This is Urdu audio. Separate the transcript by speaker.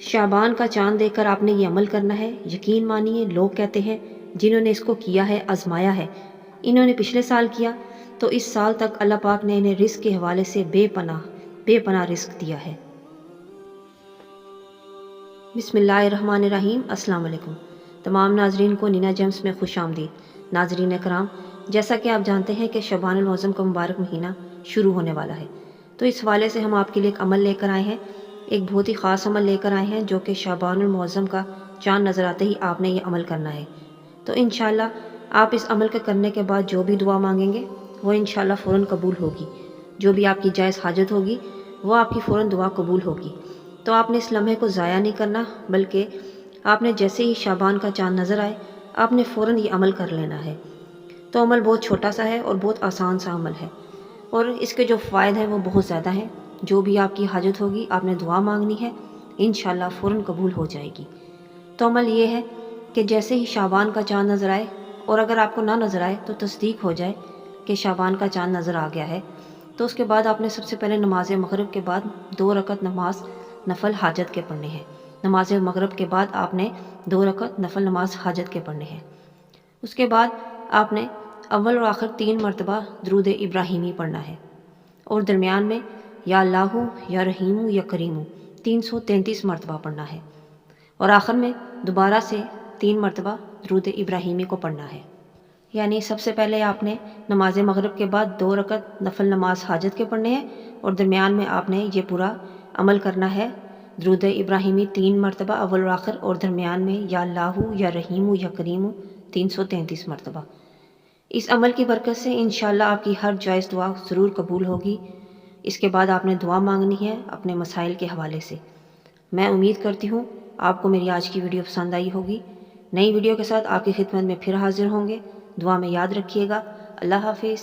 Speaker 1: شعبان کا چاند دیکھ کر آپ نے یہ عمل کرنا ہے۔ یقین مانیے لوگ کہتے ہیں جنہوں نے اس کو کیا ہے، آزمایا ہے، انہوں نے پچھلے سال کیا تو اس سال تک اللہ پاک نے انہیں رزق کے حوالے سے بے پناہ رزق دیا ہے۔ بسم اللہ الرحمن الرحیم۔ السلام علیکم تمام ناظرین کو نینا جیمز میں خوش آمدید۔ ناظرین اکرام، جیسا کہ آپ جانتے ہیں کہ شعبان المعظم کا مبارک مہینہ شروع ہونے والا ہے، تو اس حوالے سے ہم آپ کے لیے ایک عمل لے کر آئے ہیں، ایک بہت ہی خاص عمل لے کر آئے ہیں جو کہ شعبان المعظم کا چاند نظر آتے ہی آپ نے یہ عمل کرنا ہے۔ تو انشاءاللہ آپ اس عمل کے کرنے کے بعد جو بھی دعا مانگیں گے وہ انشاءاللہ فوراً قبول ہوگی۔ جو بھی آپ کی جائز حاجت ہوگی وہ آپ کی فوراً دعا قبول ہوگی۔ تو آپ نے اس لمحے کو ضائع نہیں کرنا، بلکہ آپ نے جیسے ہی شعبان کا چاند نظر آئے آپ نے فوراً یہ عمل کر لینا ہے۔ تو عمل بہت چھوٹا سا ہے اور بہت آسان سا عمل ہے، اور اس کے جو فوائد ہیں وہ بہت زیادہ ہیں۔ جو بھی آپ کی حاجت ہوگی آپ نے دعا مانگنی ہے، انشاءاللہ فوراً قبول ہو جائے گی۔ تو عمل یہ ہے کہ جیسے ہی شعبان کا چاند نظر آئے، اور اگر آپ کو نہ نظر آئے تو تصدیق ہو جائے کہ شعبان کا چاند نظر آ گیا ہے، تو اس کے بعد آپ نے سب سے پہلے نماز مغرب کے بعد 2 رکعت نماز نفل حاجت کے پڑھنے ہیں۔ نماز مغرب کے بعد آپ نے 2 رکعت نفل نماز حاجت کے پڑھنے ہیں۔ اس کے بعد آپ نے اول اور آخر 3 مرتبہ درود ابراہیمی پڑھنا ہے، اور درمیان میں یا اللہ یا رحیم یا کریم 333 مرتبہ پڑھنا ہے، اور آخر میں دوبارہ سے 3 مرتبہ درود ابراہیمی کو پڑھنا ہے۔ یعنی سب سے پہلے آپ نے نماز مغرب کے بعد 2 رکعت نفل نماز حاجت کے پڑھنے ہیں، اور درمیان میں آپ نے یہ پورا عمل کرنا ہے، درود ابراہیمی 3 مرتبہ اول اور آخر، اور درمیان میں یا اللہ یا رحیم یا کریم 333 مرتبہ۔ اس عمل کی برکت سے انشاءاللہ آپ کی ہر جائز دعا ضرور قبول ہوگی۔ اس کے بعد آپ نے دعا مانگنی ہے اپنے مسائل کے حوالے سے۔ میں امید کرتی ہوں آپ کو میری آج کی ویڈیو پسند آئی ہوگی۔ نئی ویڈیو کے ساتھ آپ کی خدمت میں پھر حاضر ہوں گے۔ دعا میں یاد رکھیے گا۔ اللہ حافظ۔